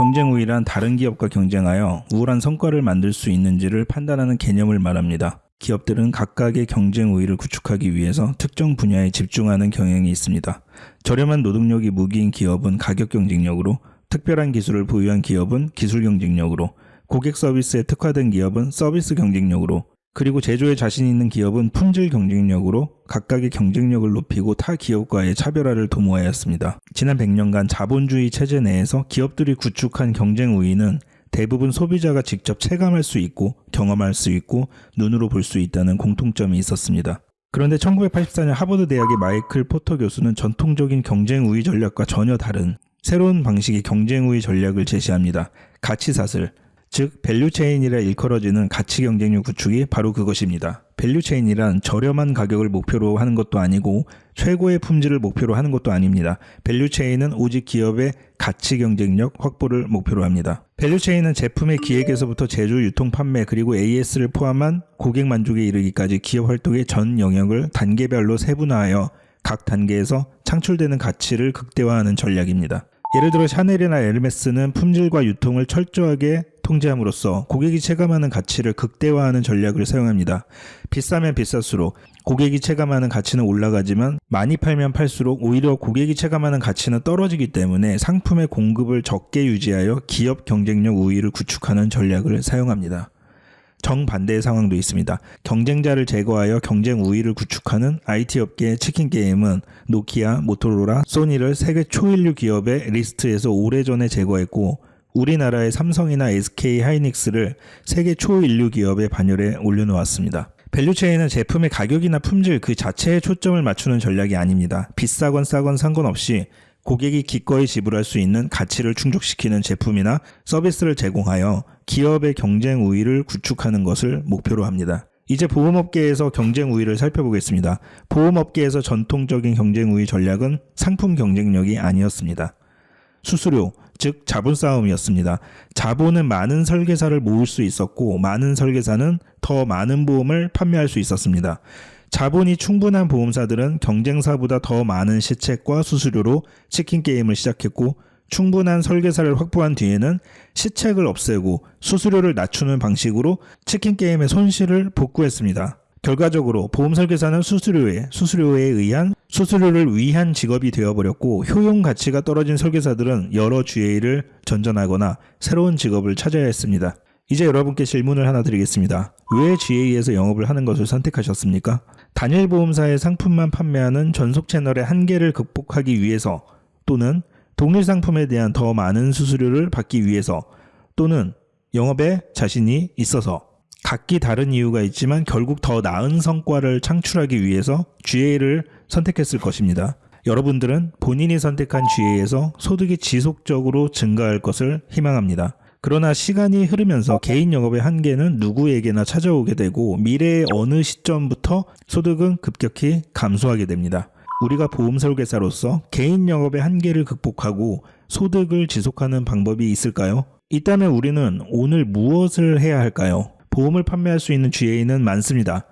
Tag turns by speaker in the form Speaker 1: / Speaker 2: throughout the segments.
Speaker 1: 경쟁 우위란 다른 기업과 경쟁하여 우월한 성과를 만들 수 있는지를 판단하는 개념을 말합니다. 기업들은 각각의 경쟁 우위를 구축하기 위해서 특정 분야에 집중하는 경향이 있습니다. 저렴한 노동력이 무기인 기업은 가격 경쟁력으로, 특별한 기술을 보유한 기업은 기술 경쟁력으로, 고객 서비스에 특화된 기업은 서비스 경쟁력으로, 그리고 제조에 자신 있는 기업은 품질 경쟁력으로 각각의 경쟁력을 높이고 타 기업과의 차별화를 도모하였습니다. 지난 100년간 자본주의 체제 내에서 기업들이 구축한 경쟁 우위는 대부분 소비자가 직접 체감할 수 있고 경험할 수 있고 눈으로 볼 수 있다는 공통점이 있었습니다. 그런데 1984년 하버드 대학의 마이클 포터 교수는 전통적인 경쟁 우위 전략과 전혀 다른 새로운 방식의 경쟁 우위 전략을 제시합니다. 가치사슬, 즉 밸류체인이라 일컬어지는 가치 경쟁력 구축이 바로 그것입니다. 밸류체인이란 저렴한 가격을 목표로 하는 것도 아니고 최고의 품질을 목표로 하는 것도 아닙니다. 밸류체인은 오직 기업의 가치 경쟁력 확보를 목표로 합니다. 밸류체인은 제품의 기획에서부터 제조, 유통, 판매 그리고 AS를 포함한 고객 만족에 이르기까지 기업 활동의 전 영역을 단계별로 세분화하여 각 단계에서 창출되는 가치를 극대화하는 전략입니다. 예를 들어 샤넬이나 에르메스는 품질과 유통을 철저하게 통제함으로써 고객이 체감하는 가치를 극대화하는 전략을 사용합니다. 비싸면 비쌀수록 고객이 체감하는 가치는 올라가지만 많이 팔면 팔수록 오히려 고객이 체감하는 가치는 떨어지기 때문에 상품의 공급을 적게 유지하여 기업 경쟁력 우위를 구축하는 전략을 사용합니다. 정반대의 상황도 있습니다. 경쟁자를 제거하여 경쟁 우위를 구축하는 IT 업계의 치킨게임은 노키아, 모토로라, 소니를 세계 초일류 기업의 리스트에서 오래전에 제거했고 우리나라의 삼성이나 SK 하이닉스를 세계 초인류 기업의 반열에 올려놓았습니다. 밸류체인은 제품의 가격이나 품질 그 자체에 초점을 맞추는 전략이 아닙니다. 비싸건 싸건 상관없이 고객이 기꺼이 지불할 수 있는 가치를 충족시키는 제품이나 서비스를 제공하여 기업의 경쟁 우위를 구축하는 것을 목표로 합니다. 이제 보험업계에서 경쟁 우위를 살펴보겠습니다. 보험업계에서 전통적인 경쟁 우위 전략은 상품 경쟁력이 아니었습니다. 수수료, 즉 자본 싸움이었습니다. 자본은 많은 설계사를 모을 수 있었고 많은 설계사는 더 많은 보험을 판매할 수 있었습니다. 자본이 충분한 보험사들은 경쟁사보다 더 많은 시책과 수수료로 치킨 게임을 시작했고 충분한 설계사를 확보한 뒤에는 시책을 없애고 수수료를 낮추는 방식으로 치킨 게임의 손실을 복구했습니다. 결과적으로 보험 설계사는 수수료를 위한 직업이 되어버렸고 효용 가치가 떨어진 설계사들은 여러 GA를 전전하거나 새로운 직업을 찾아야 했습니다. 이제 여러분께 질문을 하나 드리겠습니다. 왜 GA에서 영업을 하는 것을 선택하셨습니까? 단일 보험사의 상품만 판매하는 전속 채널의 한계를 극복하기 위해서 또는 동일 상품에 대한 더 많은 수수료를 받기 위해서 또는 영업에 자신이 있어서 각기 다른 이유가 있지만 결국 더 나은 성과를 창출하기 위해서 GA를 선택했을 것입니다. 여러분들은 본인이 선택한 GA에서 소득이 지속적으로 증가할 것을 희망합니다. 그러나 시간이 흐르면서 개인 영업의 한계는 누구에게나 찾아오게 되고 미래의 어느 시점부터 소득은 급격히 감소하게 됩니다. 우리가 보험 설계사로서 개인 영업의 한계를 극복하고 소득을 지속하는 방법이 있을까요? 있다면 우리는 오늘 무엇을 해야 할까요? 보험을 판매할 수 있는 GA는 많습니다.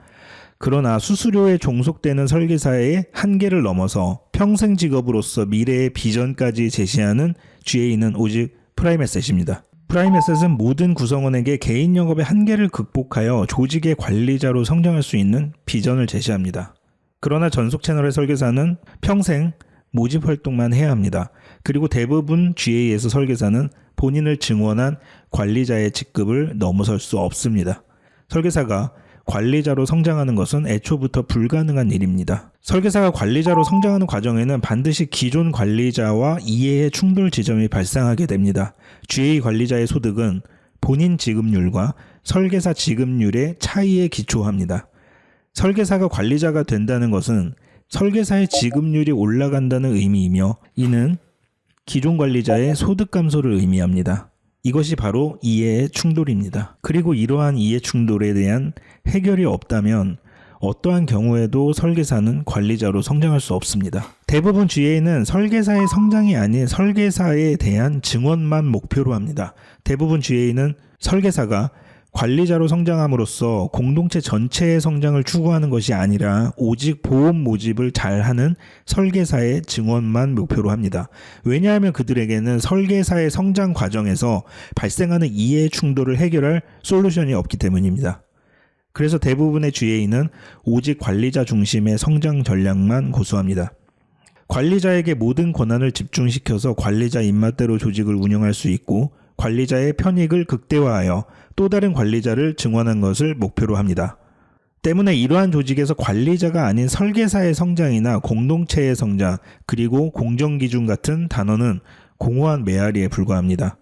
Speaker 1: 그러나 수수료에 종속되는 설계사의 한계를 넘어서 평생 직업으로서 미래의 비전까지 제시하는 GA는 오직 프라임에셋입니다. 프라임에셋은 모든 구성원에게 개인 영업의 한계를 극복하여 조직의 관리자로 성장할 수 있는 비전을 제시합니다. 그러나 전속 채널의 설계사는 평생 모집 활동만 해야 합니다. 그리고 대부분 GA에서 설계사는 본인을 증원한 관리자의 직급을 넘어설 수 없습니다. 설계사가 관리자로 성장하는 것은 애초부터 불가능한 일입니다. 설계사가 관리자로 성장하는 과정에는 반드시 기존 관리자와 이해의 충돌 지점이 발생하게 됩니다. GA 관리자의 소득은 본인 지급률과 설계사 지급률의 차이에 기초합니다. 설계사가 관리자가 된다는 것은 설계사의 지급률이 올라간다는 의미이며 이는 기존 관리자의 소득 감소를 의미합니다. 이것이 바로 이해의 충돌입니다. 그리고 이러한 이해 충돌에 대한 해결이 없다면 어떠한 경우에도 설계사는 관리자로 성장할 수 없습니다. 대부분 GA는 설계사의 성장이 아닌 설계사에 대한 증원만 목표로 합니다. 대부분 GA는 설계사가 관리자로 성장함으로써 공동체 전체의 성장을 추구하는 것이 아니라 오직 보험 모집을 잘하는 설계사의 증원만 목표로 합니다. 왜냐하면 그들에게는 설계사의 성장 과정에서 발생하는 이해 충돌을 해결할 솔루션이 없기 때문입니다. 그래서 대부분의 GA는 오직 관리자 중심의 성장 전략만 고수합니다. 관리자에게 모든 권한을 집중시켜서 관리자 입맛대로 조직을 운영할 수 있고 관리자의 편익을 극대화하여 또 다른 관리자를 증원한 것을 목표로 합니다. 때문에 이러한 조직에서 관리자가 아닌 설계사의 성장이나 공동체의 성장, 그리고 공정기준 같은 단어는 공허한 메아리에 불과합니다.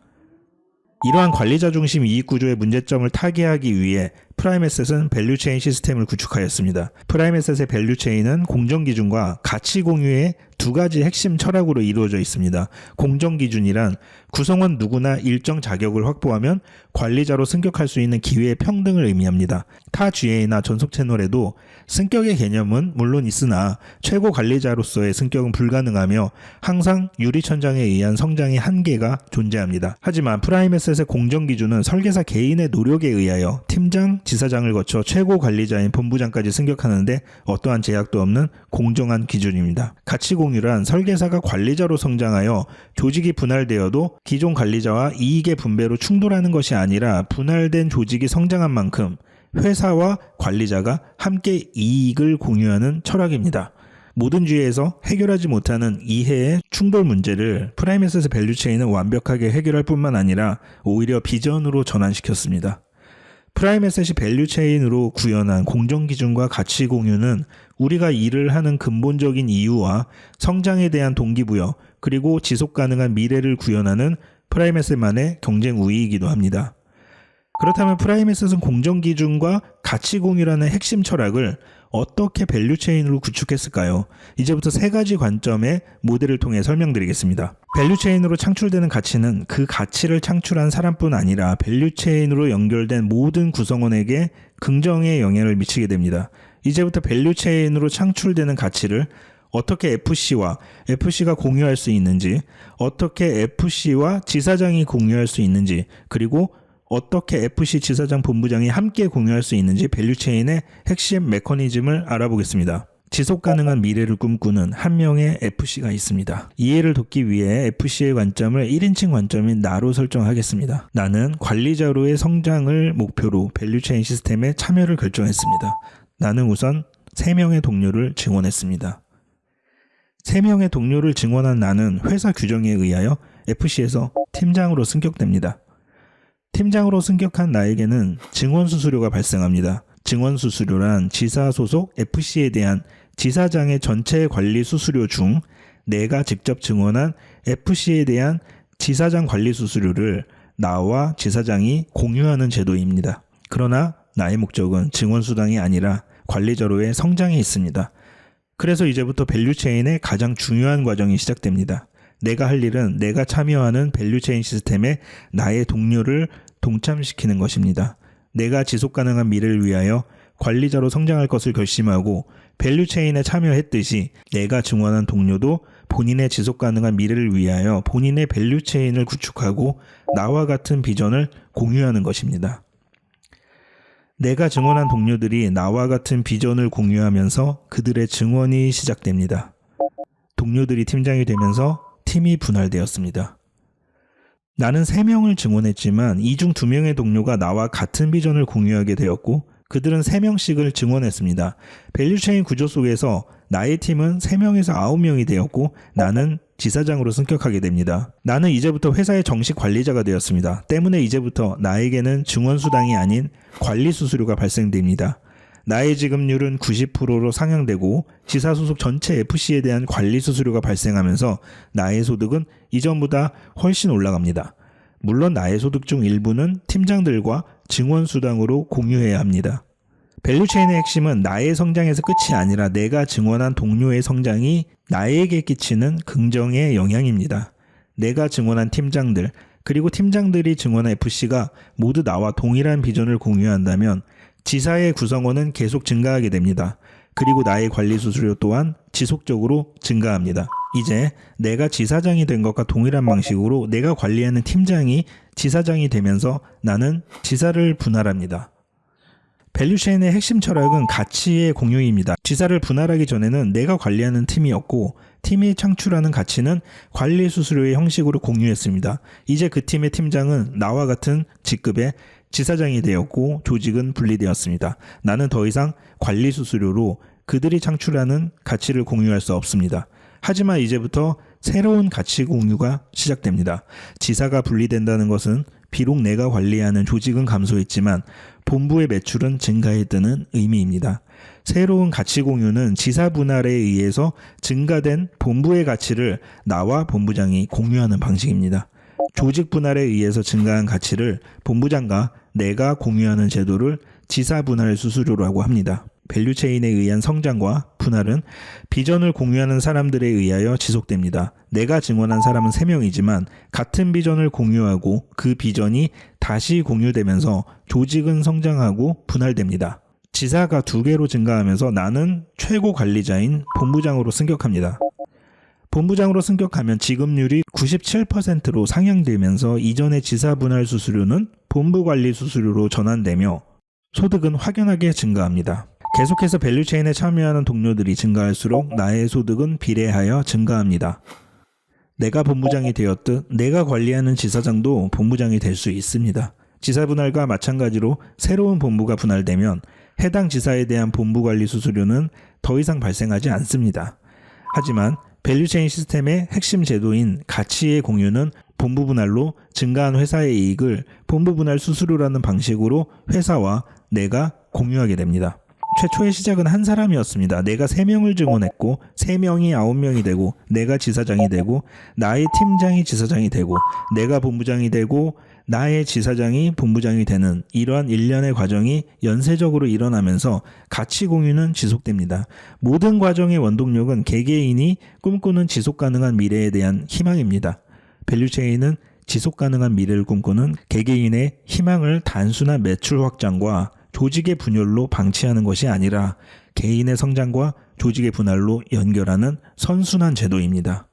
Speaker 1: 이러한 관리자 중심 이익구조의 문제점을 타개하기 위해 프라임에셋은 밸류체인 시스템을 구축하였습니다. 프라임에셋의 밸류체인은 공정기준과 가치 공유의 두 가지 핵심 철학으로 이루어져 있습니다. 공정기준이란 구성원 누구나 일정 자격을 확보하면 관리자로 승격할 수 있는 기회 평등을 의미합니다. 타 GA나 전속 채널에도 승격의 개념은 물론 있으나 최고 관리자로서의 승격은 불가능하며 항상 유리천장에 의한 성장의 한계가 존재합니다. 하지만 프라임에셋의 공정기준은 설계사 개인의 노력에 의하여 팀장, 지사장을 거쳐 최고 관리자인 본부장까지 승격하는데 어떠한 제약도 없는 공정한 기준입니다. 가치 공유란 설계사가 관리자로 성장하여 조직이 분할되어도 기존 관리자와 이익의 분배로 충돌하는 것이 아니라 분할된 조직이 성장한 만큼 회사와 관리자가 함께 이익을 공유하는 철학입니다. 모든 주의에서 해결하지 못하는 이해의 충돌 문제를 프라임에셋의 밸류체인은 완벽하게 해결할 뿐만 아니라 오히려 비전으로 전환시켰습니다. 프라임에셋이 밸류체인으로 구현한 공정기준과 가치 공유는 우리가 일을 하는 근본적인 이유와 성장에 대한 동기부여, 그리고 지속가능한 미래를 구현하는 프라임에셋만의 경쟁 우위이기도 합니다. 그렇다면 프라임에셋은 공정기준과 가치 공유라는 핵심 철학을 어떻게 밸류체인으로 구축했을까요? 이제부터 세 가지 관점의 모델을 통해 설명드리겠습니다. 밸류체인으로 창출되는 가치는 그 가치를 창출한 사람뿐 아니라 밸류체인으로 연결된 모든 구성원에게 긍정의 영향을 미치게 됩니다. 이제부터 밸류체인으로 창출되는 가치를 어떻게 FC와 FC가 공유할 수 있는지, 어떻게 FC와 지사장이 공유할 수 있는지, 그리고 어떻게 FC 지사장 본부장이 함께 공유할 수 있는지 밸류체인의 핵심 메커니즘을 알아보겠습니다. 지속가능한 미래를 꿈꾸는 한 명의 FC가 있습니다. 이해를 돕기 위해 FC의 관점을 1인칭 관점인 나로 설정하겠습니다. 나는 관리자로의 성장을 목표로 밸류체인 시스템에 참여를 결정했습니다. 나는 우선 3명의 동료를 증원했습니다. 3명의 동료를 증원한 나는 회사 규정에 의하여 FC에서 팀장으로 승격됩니다. 팀장으로 승격한 나에게는 증원 수수료가 발생합니다. 증원 수수료란 지사 소속 FC에 대한 지사장의 전체 관리 수수료 중 내가 직접 증원한 FC에 대한 지사장 관리 수수료를 나와 지사장이 공유하는 제도입니다. 그러나 나의 목적은 증원 수당이 아니라 관리자로의 성장에 있습니다. 그래서 이제부터 밸류체인의 가장 중요한 과정이 시작됩니다. 내가 할 일은 내가 참여하는 밸류체인 시스템에 나의 동료를 동참시키는 것입니다. 내가 지속가능한 미래를 위하여 관리자로 성장할 것을 결심하고 밸류체인에 참여했듯이 내가 증원한 동료도 본인의 지속가능한 미래를 위하여 본인의 밸류체인을 구축하고 나와 같은 비전을 공유하는 것입니다. 내가 증원한 동료들이 나와 같은 비전을 공유하면서 그들의 증원이 시작됩니다. 동료들이 팀장이 되면서 팀이 분할되었습니다. 나는 3명을 증원했지만 이 중 2명의 동료가 나와 같은 비전을 공유하게 되었고 그들은 3명씩을 증원했습니다. 밸류체인 구조 속에서 나의 팀은 3명에서 9명이 되었고 나는 지사장으로 승격하게 됩니다. 나는 이제부터 회사의 정식 관리자가 되었습니다. 때문에 이제부터 나에게는 증원 수당이 아닌 관리 수수료가 발생됩니다. 나의 지급률은 90%로 상향되고 지사 소속 전체 FC에 대한 관리 수수료가 발생하면서 나의 소득은 이전보다 훨씬 올라갑니다. 물론 나의 소득 중 일부는 팀장들과 증원 수당으로 공유해야 합니다. 밸류체인의 핵심은 나의 성장에서 끝이 아니라 내가 증원한 동료의 성장이 나에게 끼치는 긍정의 영향입니다. 내가 증원한 팀장들, 그리고 팀장들이 증원한 FC가 모두 나와 동일한 비전을 공유한다면 지사의 구성원은 계속 증가하게 됩니다. 그리고 나의 관리 수수료 또한 지속적으로 증가합니다. 이제 내가 지사장이 된 것과 동일한 방식으로 내가 관리하는 팀장이 지사장이 되면서 나는 지사를 분할합니다. 밸류체인의 핵심 철학은 가치의 공유입니다. 지사를 분할하기 전에는 내가 관리하는 팀이었고 팀이 창출하는 가치는 관리 수수료의 형식으로 공유했습니다. 이제 그 팀의 팀장은 나와 같은 직급의 지사장이 되었고 조직은 분리되었습니다. 나는 더 이상 관리 수수료로 그들이 창출하는 가치를 공유할 수 없습니다. 하지만 이제부터 새로운 가치 공유가 시작됩니다. 지사가 분리된다는 것은 비록 내가 관리하는 조직은 감소했지만 본부의 매출은 증가했다는 의미입니다. 새로운 가치 공유는 지사 분할에 의해서 증가된 본부의 가치를 나와 본부장이 공유하는 방식입니다. 조직 분할에 의해서 증가한 가치를 본부장과 내가 공유하는 제도를 지사 분할 수수료라고 합니다. 밸류체인에 의한 성장과 분할은 비전을 공유하는 사람들에 의하여 지속됩니다. 내가 증언한 사람은 3명이지만 같은 비전을 공유하고 그 비전이 다시 공유되면서 조직은 성장하고 분할됩니다. 지사가 2개로 증가하면서 나는 최고 관리자인 본부장으로 승격합니다. 본부장으로 승격하면 지급률이 97%로 상향되면서 이전의 지사 분할 수수료는 본부 관리 수수료로 전환되며 소득은 확연하게 증가합니다. 계속해서 밸류체인에 참여하는 동료들이 증가할수록 나의 소득은 비례하여 증가합니다. 내가 본부장이 되었듯 내가 관리하는 지사장도 본부장이 될 수 있습니다. 지사 분할과 마찬가지로 새로운 본부가 분할되면 해당 지사에 대한 본부 관리 수수료는 더 이상 발생하지 않습니다. 하지만 밸류체인 시스템의 핵심 제도인 가치의 공유는 본부 분할로 증가한 회사의 이익을 본부 분할 수수료라는 방식으로 회사와 내가 공유하게 됩니다. 최초의 시작은 한 사람이었습니다. 내가 3명을 증언했고 3명이 9명이 되고 내가 지사장이 되고 나의 팀장이 지사장이 되고 내가 본부장이 되고 나의 지사장이 본부장이 되는 이러한 일련의 과정이 연쇄적으로 일어나면서 가치 공유는 지속됩니다. 모든 과정의 원동력은 개개인이 꿈꾸는 지속가능한 미래에 대한 희망입니다. 밸류체인은 지속가능한 미래를 꿈꾸는 개개인의 희망을 단순한 매출 확장과 조직의 분열로 방치하는 것이 아니라 개인의 성장과 조직의 분할로 연결하는 선순환 제도입니다.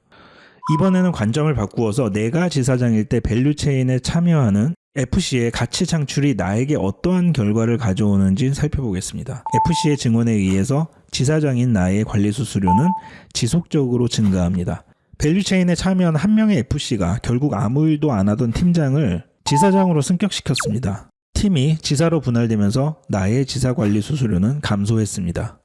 Speaker 1: 이번에는 관점을 바꾸어서 내가 지사장일 때 밸류체인에 참여하는 FC의 가치 창출이 나에게 어떠한 결과를 가져오는지 살펴보겠습니다. FC의 증언에 의해서 지사장인 나의 관리 수수료는 지속적으로 증가합니다. 밸류체인에 참여한 한 명의 FC가 결국 아무 일도 안 하던 팀장을 지사장으로 승격시켰습니다. 팀이 지사로 분할되면서 나의 지사 관리 수수료는 감소했습니다.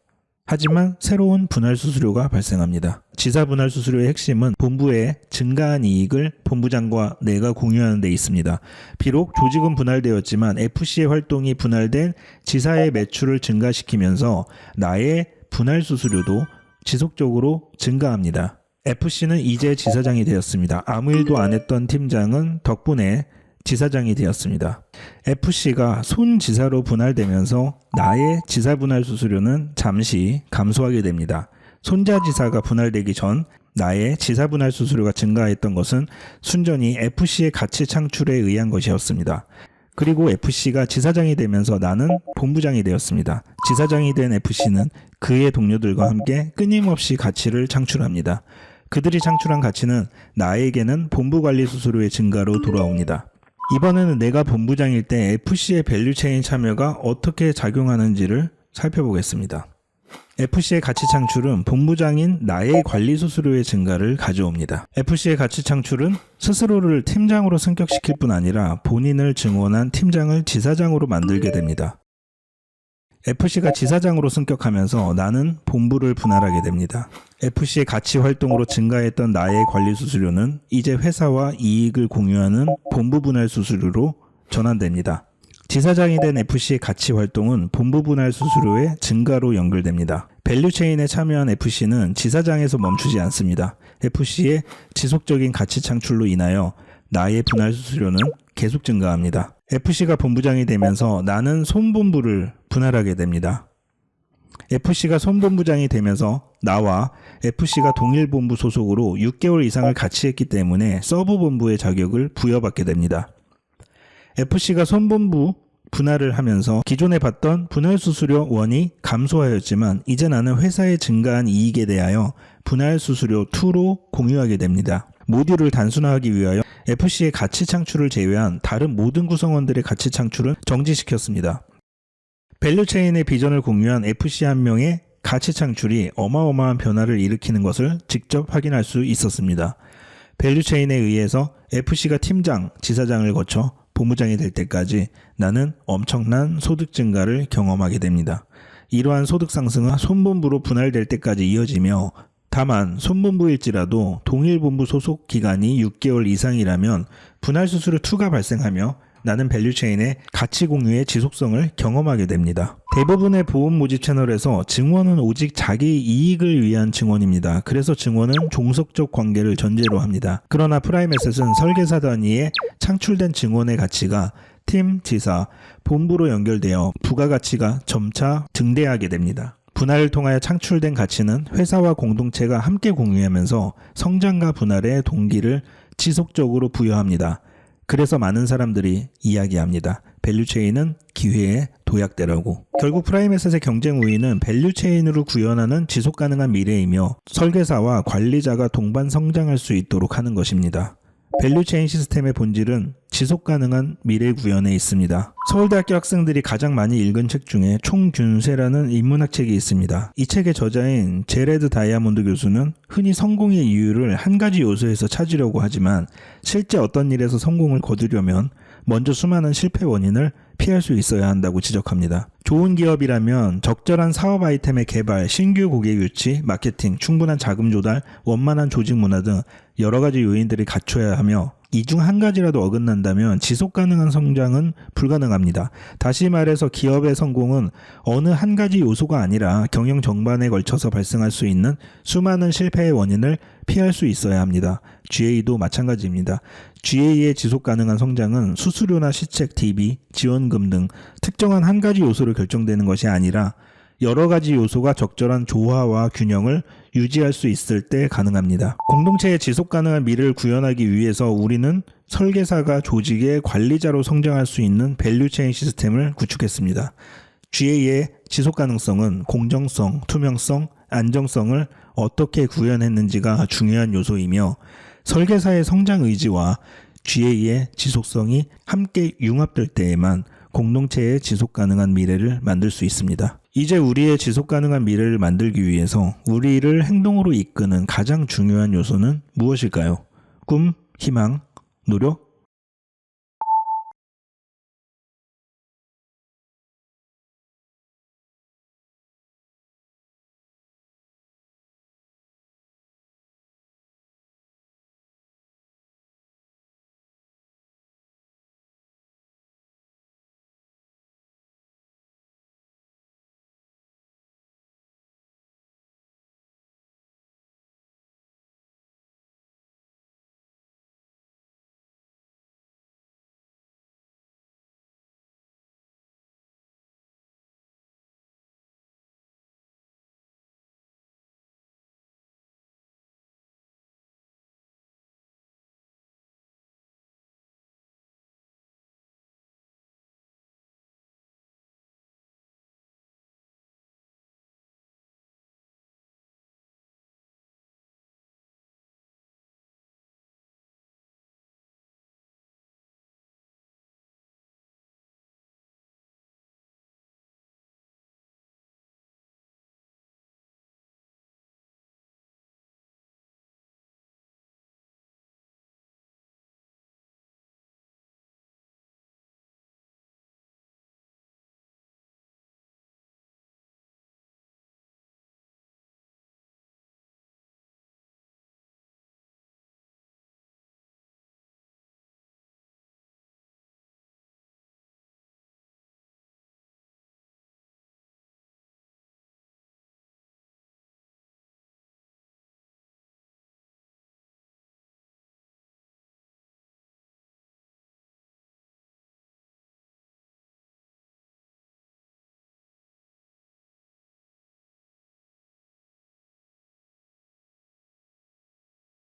Speaker 1: 하지만 새로운 분할 수수료가 발생합니다. 지사 분할 수수료의 핵심은 본부의 증가한 이익을 본부장과 내가 공유하는 데 있습니다. 비록 조직은 분할되었지만 FC의 활동이 분할된 지사의 매출을 증가시키면서 나의 분할 수수료도 지속적으로 증가합니다. FC는 이제 지사장이 되었습니다. 아무 일도 안 했던 팀장은 덕분에 지사장이 되었습니다. FC가 손지사로 분할되면서 나의 지사 분할 수수료는 잠시 감소하게 됩니다. 손자지사가 분할되기 전 나의 지사 분할 수수료가 증가했던 것은 순전히 FC의 가치 창출에 의한 것이었습니다. 그리고 FC가 지사장이 되면서 나는 본부장이 되었습니다. 지사장이 된 FC는 그의 동료들과 함께 끊임없이 가치를 창출합니다. 그들이 창출한 가치는 나에게는 본부 관리 수수료의 증가로 돌아옵니다. 이번에는 내가 본부장일 때 FC의 밸류체인 참여가 어떻게 작용하는지를 살펴보겠습니다. FC의 가치 창출은 본부장인 나의 관리 수수료의 증가를 가져옵니다. FC의 가치 창출은 스스로를 팀장으로 승격시킬 뿐 아니라 본인을 증언한 팀장을 지사장으로 만들게 됩니다. FC가 지사장으로 승격하면서 나는 본부를 분할하게 됩니다. FC의 가치 활동으로 증가했던 나의 관리 수수료는 이제 회사와 이익을 공유하는 본부 분할 수수료로 전환됩니다. 지사장이 된 FC의 가치 활동은 본부 분할 수수료의 증가로 연결됩니다. 밸류체인에 참여한 FC는 지사장에서 멈추지 않습니다. FC의 지속적인 가치 창출로 인하여 나의 분할 수수료는 계속 증가합니다. FC가 본부장이 되면서 나는 손본부를 분할하게 됩니다. FC가 손본부장이 되면서 나와 FC가 동일본부 소속으로 6개월 이상을 같이 했기 때문에 서브본부의 자격을 부여받게 됩니다. FC가 손본부 분할을 하면서 기존에 봤던 분할수수료 1이 감소하였지만 이제 나는 회사에 증가한 이익에 대하여 분할수수료 2로 공유하게 됩니다. 모듈을 단순화하기 위하여 FC의 가치 창출을 제외한 다른 모든 구성원들의 가치 창출은 정지시켰습니다. 밸류체인의 비전을 공유한 FC 한 명의 가치 창출이 어마어마한 변화를 일으키는 것을 직접 확인할 수 있었습니다. 밸류체인에 의해서 FC가 팀장, 지사장을 거쳐 본부장이 될 때까지 나는 엄청난 소득 증가를 경험하게 됩니다. 이러한 소득 상승은 손본부로 분할될 때까지 이어지며 다만 손본부일지라도 동일 본부 소속 기간이 6개월 이상이라면 분할수수료 2가 발생하며 나는 밸류체인의 가치 공유의 지속성을 경험하게 됩니다. 대부분의 보험 모집 채널에서 증원은 오직 자기 이익을 위한 증원입니다. 그래서 증원은 종속적 관계를 전제로 합니다. 그러나 프라임에셋은 설계사 단위에 창출된 증원의 가치가 팀, 지사, 본부로 연결되어 부가가치가 점차 증대하게 됩니다. 분할을 통하여 창출된 가치는 회사와 공동체가 함께 공유하면서 성장과 분할의 동기를 지속적으로 부여합니다. 그래서 많은 사람들이 이야기합니다. 밸류체인은 기회의 도약대라고. 결국 프라임에셋의 경쟁 우위는 밸류체인으로 구현하는 지속가능한 미래이며 설계사와 관리자가 동반 성장할 수 있도록 하는 것입니다. 밸류체인 시스템의 본질은 지속가능한 미래 구현에 있습니다. 서울대학교 학생들이 가장 많이 읽은 책 중에 총균세라는 인문학 책이 있습니다. 이 책의 저자인 제레드 다이아몬드 교수는 흔히 성공의 이유를 한 가지 요소에서 찾으려고 하지만 실제 어떤 일에서 성공을 거두려면 먼저 수많은 실패 원인을 피할 수 있어야 한다고 지적합니다. 좋은 기업이라면 적절한 사업 아이템의 개발, 신규 고객 유치, 마케팅, 충분한 자금 조달, 원만한 조직 문화 등 여러 가지 요인들을 갖춰야 하며 이 중 한 가지라도 어긋난다면 지속 가능한 성장은 불가능합니다. 다시 말해서 기업의 성공은 어느 한 가지 요소가 아니라 경영 전반에 걸쳐서 발생할 수 있는 수많은 실패의 원인을 피할 수 있어야 합니다. GA도 마찬가지입니다. GA의 지속 가능한 성장은 수수료나 시책, DB, 지원금 등 특정한 한 가지 요소로 결정되는 것이 아니라 여러 가지 요소가 적절한 조화와 균형을 유지할 수 있을 때 가능합니다. 공동체의 지속 가능한 미래를 구현하기 위해서 우리는 설계사가 조직의 관리자로 성장할 수 있는 밸류체인 시스템을 구축했습니다. GA의 지속 가능성은 공정성, 투명성, 안정성을 어떻게 구현했는지가 중요한 요소이며 설계사의 성장 의지와 GA의 지속성이 함께 융합될 때에만 공동체의 지속 가능한 미래를 만들 수 있습니다. 이제 우리의 지속 가능한 미래를 만들기 위해서 우리를 행동으로 이끄는 가장 중요한 요소는 무엇일까요? 꿈, 희망, 노력?